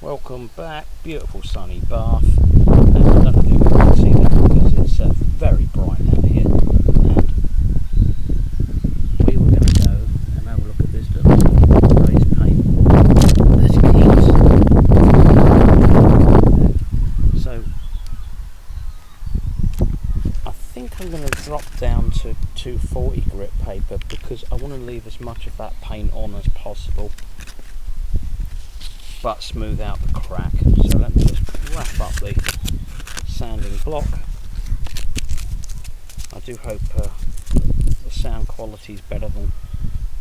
Welcome back, beautiful sunny Bath. And I don't know if you can see that because it's very bright out here. And we were going to go and have a look at this little raised paint. There's keys. So I think I'm going to drop down to 240 grit paper because I want to leave as much of that paint on as possible, but smooth out the crack. So let me just wrap up the sanding block. I do hope the sound quality is better than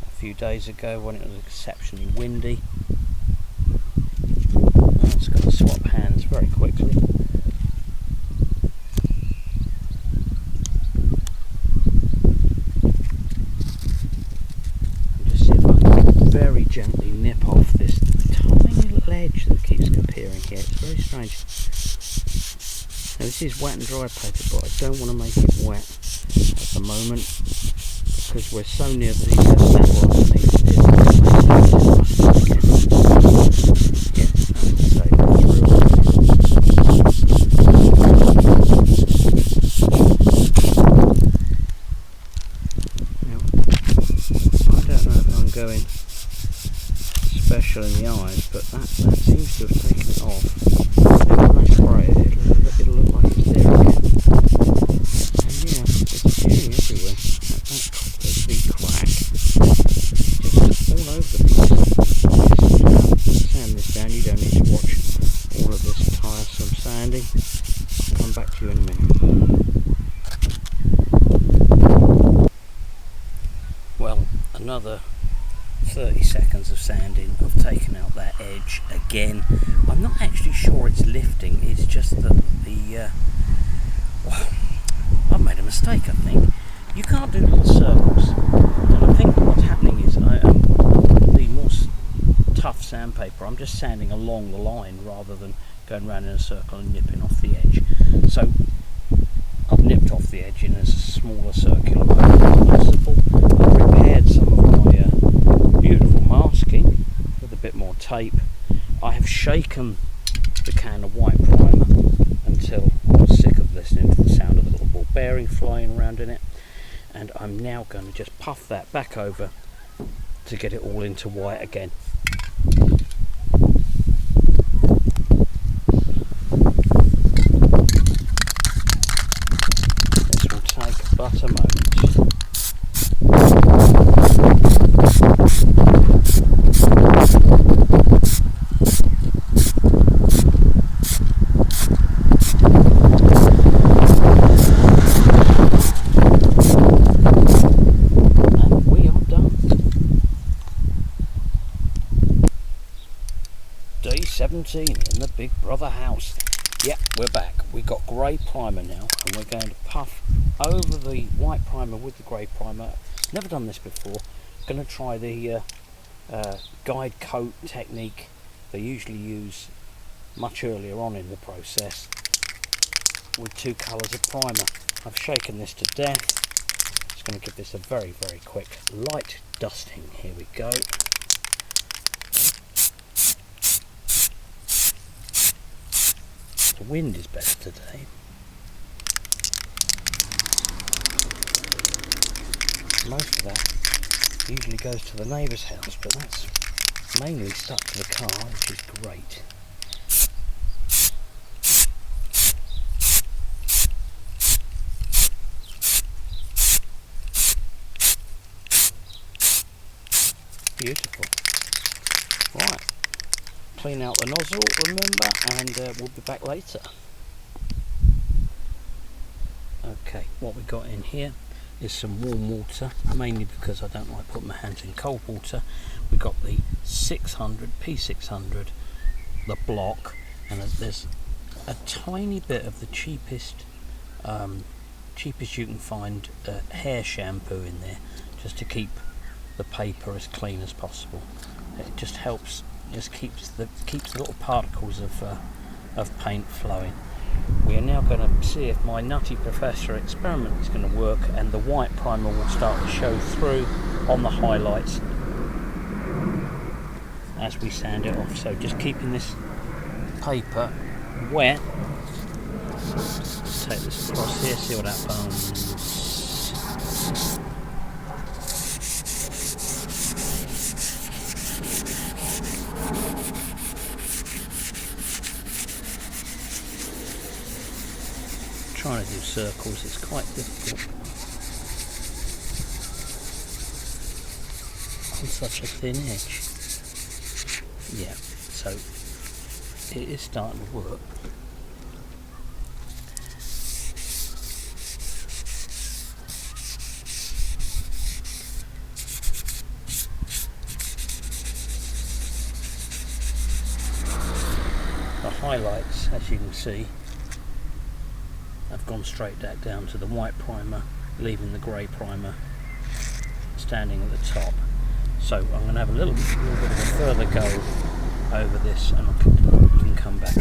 a few days ago when it was exceptionally windy. I'm just going to swap hands very quickly. And just see if I can very gently nip off this ledge that keeps appearing here. It's very strange. Now this is wet and dry paper, but I don't want to make it wet at the moment because we're so near the level underneath it. Yeah, as I say, now, I don't know if I'm going special in the eyes, but that seems to have taken it off. When I spray it, it'll look like it's there again. And yeah, it's appearing everywhere. That big crack, just all over the place. Just sand this down. You don't need to watch all of this tiresome sanding. I'll come back to you in a minute. Well, another 30 seconds of sanding. I've taken out that edge again. I'm not actually sure it's lifting, it's just that I've made a mistake, I think. You can't do little circles, and I think what's happening is the more tough sandpaper, I'm just sanding along the line rather than going around in a circle and nipping off the edge. So I've nipped off the edge in as small a circular way as possible. I've repaired some of my beautiful masking with a bit more tape. I have shaken the can of white primer until I was sick of listening to the sound of the little ball bearing flying around in it, and I'm now going to just puff that back over to get it all into white again. This will take but a moment. Day 17 in the Big Brother house. Yeah, we're back. We've got grey primer now, and we're going to puff over the white primer with the grey primer. Never done this before. Going to try the guide coat technique they usually use much earlier on in the process with two colours of primer. I've shaken this to death. Just going to give this a very quick light dusting. Here we go. The wind is better today. Most of that usually goes to the neighbour's house, but that's mainly stuck to the car, which is great. Beautiful. Right. Clean out the nozzle, remember, and we'll be back later. Okay, what we got in here is some warm water, mainly because I don't like putting my hands in cold water. We got the 600 P600, the block, and there's a tiny bit of the cheapest you can find hair shampoo in there, just to keep the paper as clean as possible. It just helps. Just keeps the little particles of paint flowing. We are now going to see if my nutty professor experiment is going to work, and the white primer will start to show through on the highlights as we sand it off. So just keeping this paper wet. Let's take this across here, see what happens. Trying to do circles, it's quite difficult on such a thin edge. Yeah, so it is starting to work. The highlights, as you can see, have gone straight back down to the white primer, leaving the grey primer standing at the top. So I'm going to have a little bit of a further go over this, and we can come back